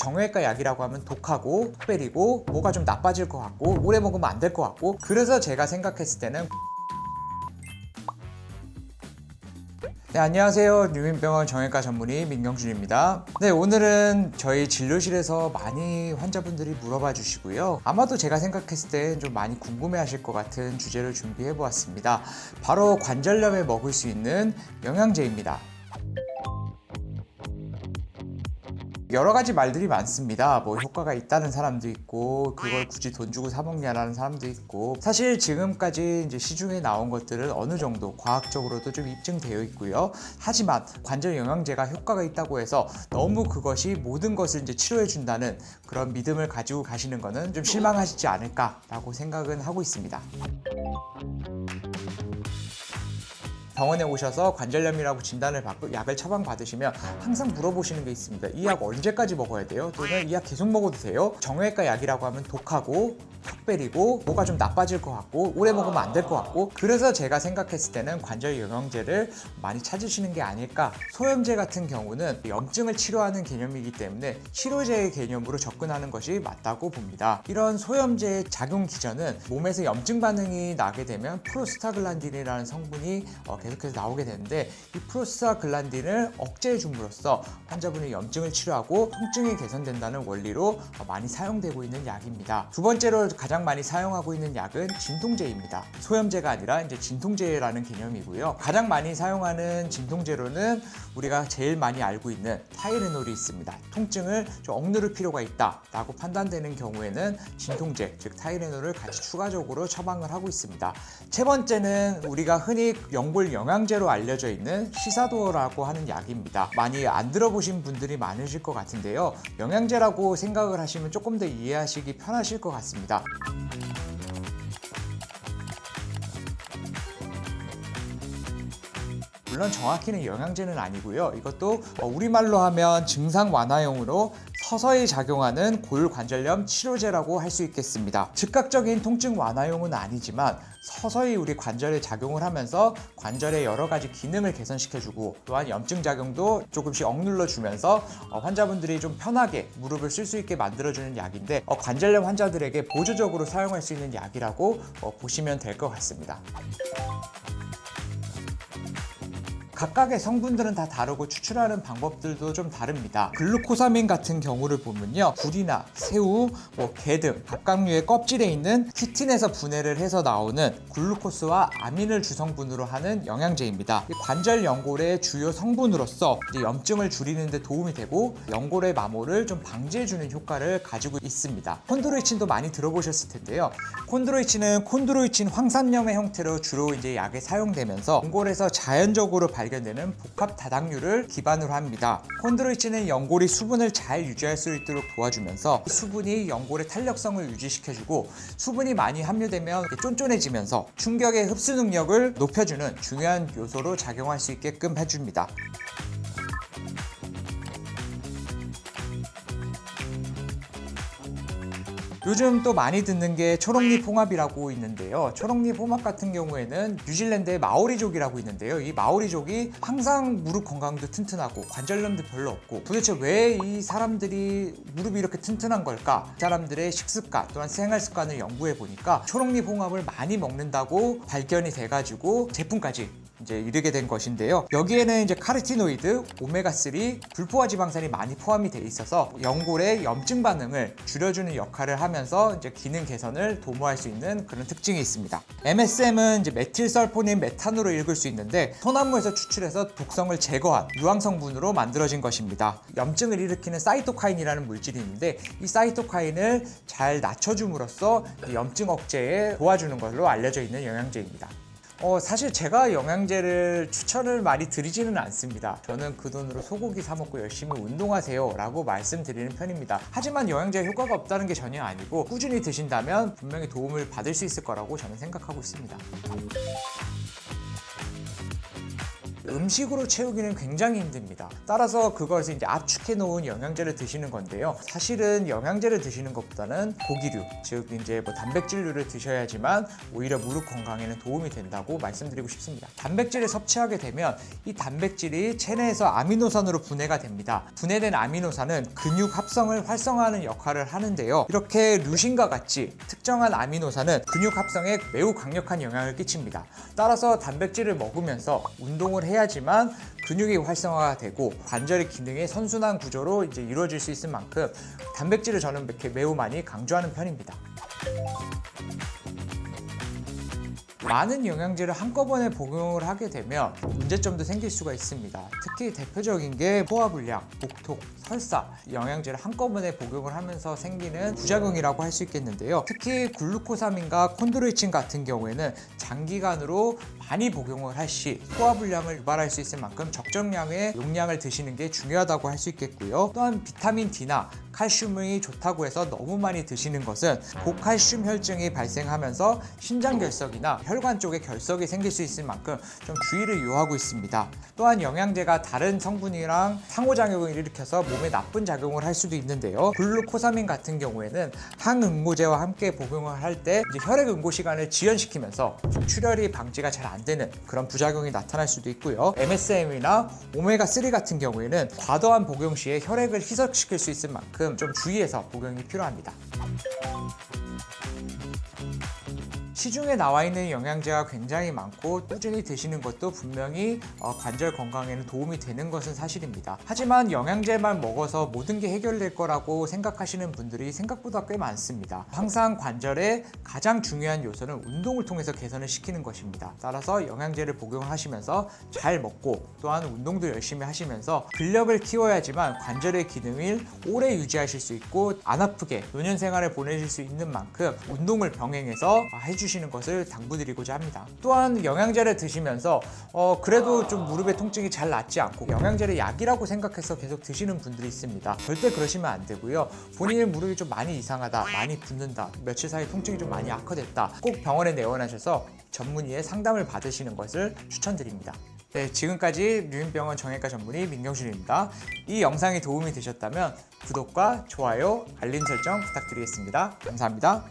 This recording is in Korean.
정형외과 약이라고 하면 독하고 특별히고 뭐가 좀 나빠질 것 같고 오래 먹으면 안 될 것 같고, 그래서 제가 생각했을 때는 네, 안녕하세요. 유민병원 정형외과 전문의 민경준입니다. 네, 오늘은 저희 진료실에서 많이 환자분들이 물어봐 주시고요. 아마도 제가 생각했을 때 좀 많이 궁금해 하실 것 같은 주제를 준비해 보았습니다. 바로 관절염에 먹을 수 있는 영양제입니다. 여러 가지 말들이 많습니다. 뭐 효과가 있다는 사람도 있고, 그걸 굳이 돈 주고 사 먹냐라는 사람도 있고, 사실 지금까지 이제 시중에 나온 것들은 어느 정도 과학적으로도 좀 입증되어 있고요. 하지만 관절 영양제가 효과가 있다고 해서 너무 그것이 모든 것을 이제 치료해 준다는 그런 믿음을 가지고 가시는 거는 좀 실망하시지 않을까라고 생각은 하고 있습니다. 병원에 오셔서 관절염이라고 진단을 받고 약을 처방받으시면 항상 물어보시는 게 있습니다. 이 약 언제까지 먹어야 돼요? 또는 이 약 계속 먹어도 돼요? 정형외과 약이라고 하면 독하고 턱벨이고 뭐가 좀 나빠질 것 같고 오래 먹으면 안 될 것 같고, 그래서 제가 생각했을 때는 관절 영양제를 많이 찾으시는 게 아닐까. 소염제 같은 경우는 염증을 치료하는 개념이기 때문에 치료제의 개념으로 접근하는 것이 맞다고 봅니다. 이런 소염제의 작용 기전은 몸에서 염증 반응이 나게 되면 프로스타글란딘이라는 성분이 계속해서 나오게 되는데, 이 프로스타글란딘을 억제해 줌으로써 환자분의 염증을 치료하고 통증이 개선된다는 원리로 많이 사용되고 있는 약입니다. 두 번째로 가장 많이 사용하고 있는 약은 진통제입니다. 소염제가 아니라 이제 진통제라는 개념이고요. 가장 많이 사용하는 진통제로는 우리가 제일 많이 알고 있는 타이레놀이 있습니다. 통증을 좀 억누를 필요가 있다라고 판단되는 경우에는 진통제, 즉 타이레놀을 같이 추가적으로 처방을 하고 있습니다. 세 번째는 우리가 흔히 연골 영양제로 알려져 있는 시사도어라고 하는 약입니다. 많이 안 들어보신 분들이 많으실 것 같은데요. 영양제라고 생각을 하시면 조금 더 이해하시기 편하실 것 같습니다. 물론 정확히는 영양제는 아니고요. 이것도 우리말로 하면 증상 완화용으로 서서히 작용하는 골관절염 치료제라고 할 수 있겠습니다. 즉각적인 통증 완화용은 아니지만 서서히 우리 관절에 작용을 하면서 관절의 여러 가지 기능을 개선시켜주고, 또한 염증 작용도 조금씩 억눌러 주면서 환자분들이 좀 편하게 무릎을 쓸 수 있게 만들어주는 약인데, 관절염 환자들에게 보조적으로 사용할 수 있는 약이라고 보시면 될 것 같습니다. 각각의 성분들은 다 다르고 추출하는 방법들도 좀 다릅니다. 글루코사민 같은 경우를 보면요, 굴이나 새우, 게 등 갑각류의 껍질에 있는 키틴에서 분해를 해서 나오는 글루코스와 아민을 주성분으로 하는 영양제입니다. 관절 연골의 주요 성분으로서 염증을 줄이는 데 도움이 되고 연골의 마모를 좀 방지해주는 효과를 가지고 있습니다. 콘드로이친도 많이 들어보셨을 텐데요. 콘드로이친은 콘드로이친 황산염의 형태로 주로 이제 약에 사용되면서 연골에서 자연적으로 발견되는 복합 다당류를 기반으로 합니다. 콘드로이친은 연골이 수분을 잘 유지할 수 있도록 도와주면서 수분이 연골의 탄력성을 유지시켜주고, 수분이 많이 함유되면 쫀쫀해지면서 충격의 흡수 능력을 높여주는 중요한 요소로 작용할 수 있게끔 해줍니다. 요즘 또 많이 듣는 게 초록잎 홍합이라고 있는데요. 초록잎 홍합 같은 경우에는 뉴질랜드의 마오리족이라고 있는데요. 이 마오리족이 항상 무릎 건강도 튼튼하고 관절염도 별로 없고, 도대체 왜 이 사람들이 무릎이 이렇게 튼튼한 걸까? 이 사람들의 식습관 또한 생활 습관을 연구해 보니까 초록잎 홍합을 많이 먹는다고 발견이 돼가지고 제품까지 이제 이르게 된 것인데요. 여기에는 이제 카로티노이드, 오메가3, 불포화 지방산이 많이 포함이 돼 있어서 연골의 염증 반응을 줄여주는 역할을 하면서 이제 기능 개선을 도모할 수 있는 그런 특징이 있습니다. MSM은 이제 메틸설포닌 메탄으로 읽을 수 있는데, 소나무에서 추출해서 독성을 제거한 유황 성분으로 만들어진 것입니다. 염증을 일으키는 사이토카인이라는 물질이 있는데, 이 사이토카인을 잘 낮춰줌으로써 염증 억제에 도와주는 걸로 알려져 있는 영양제입니다. 사실 제가 영양제를 추천을 많이 드리지는 않습니다. 저는 그 돈으로 소고기 사 먹고 열심히 운동하세요 라고 말씀드리는 편입니다. 하지만 영양제 효과가 없다는 게 전혀 아니고, 꾸준히 드신다면 분명히 도움을 받을 수 있을 거라고 저는 생각하고 있습니다. 음식으로 채우기는 굉장히 힘듭니다. 따라서 그것을 이제 압축해 놓은 영양제를 드시는 건데요. 사실은 영양제를 드시는 것보다는 고기류, 즉 이제 뭐 단백질류를 드셔야지만 오히려 무릎 건강에는 도움이 된다고 말씀드리고 싶습니다. 단백질을 섭취하게 되면 이 단백질이 체내에서 아미노산으로 분해가 됩니다. 분해된 아미노산은 근육 합성을 활성화하는 역할을 하는데요. 이렇게 루신과 같이 특정한 아미노산은 근육 합성에 매우 강력한 영향을 끼칩니다. 따라서 단백질을 먹으면서 운동을 해야지만 근육이 활성화가 되고 관절의 기능이 선순환 구조로 이제 이루어질 수 있을 만큼 단백질을 저는 이렇게 매우 많이 강조하는 편입니다. 많은 영양제를 한꺼번에 복용을 하게 되면 문제점도 생길 수가 있습니다. 특히 대표적인 게 소화불량, 복통, 설사, 영양제를 한꺼번에 복용을 하면서 생기는 부작용이라고 할 수 있겠는데요. 특히 글루코사민과 콘드로이친 같은 경우에는 장기간으로 많이 복용을 할 시 소화불량을 유발할 수 있을 만큼 적정량의 용량을 드시는 게 중요하다고 할 수 있겠고요. 또한 비타민 D나 칼슘이 좋다고 해서 너무 많이 드시는 것은 고칼슘 혈증이 발생하면서 신장결석이나 혈관 쪽에 결석이 생길 수 있을 만큼 좀 주의를 요하고 있습니다. 또한 영양제가 다른 성분이랑 상호작용을 일으켜서 몸에 나쁜 작용을 할 수도 있는데요. 글루코사민 같은 경우에는 항응고제와 함께 복용을 할 때 혈액 응고 시간을 지연시키면서 좀 출혈이 방지가 잘 안 되는 그런 부작용이 나타날 수도 있고요. MSM이나 오메가3 같은 경우에는 과도한 복용 시에 혈액을 희석시킬 수 있을 만큼 좀 주의해서 복용이 필요합니다. 시중에 나와 있는 영양제가 굉장히 많고 꾸준히 드시는 것도 분명히 관절 건강에는 도움이 되는 것은 사실입니다. 하지만 영양제만 먹어서 모든 게 해결될 거라고 생각하시는 분들이 생각보다 꽤 많습니다. 항상 관절의 가장 중요한 요소는 운동을 통해서 개선을 시키는 것입니다. 따라서 영양제를 복용하시면서 잘 먹고 또한 운동도 열심히 하시면서 근력을 키워야지만 관절의 기능을 오래 유지하실 수 있고 안 아프게 노년 생활을 보내실 수 있는 만큼 운동을 병행해서 해주시는 것을 당부드리고자 합니다. 또한 영양제를 드시면서 그래도 좀 무릎의 통증이 잘 낫지 않고 영양제를 약이라고 생각해서 계속 드시는 분들이 있습니다. 절대 그러시면 안 되고요. 본인의 무릎이 좀 많이 이상하다, 많이 붓는다, 며칠 사이 통증이 좀 많이 악화됐다, 꼭 병원에 내원하셔서 전문의의 상담을 받으시는 것을 추천드립니다. 네, 지금까지 류인병원 정형외과 전문의 민경준입니다. 이 영상이 도움이 되셨다면 구독과 좋아요, 알림 설정 부탁드리겠습니다. 감사합니다.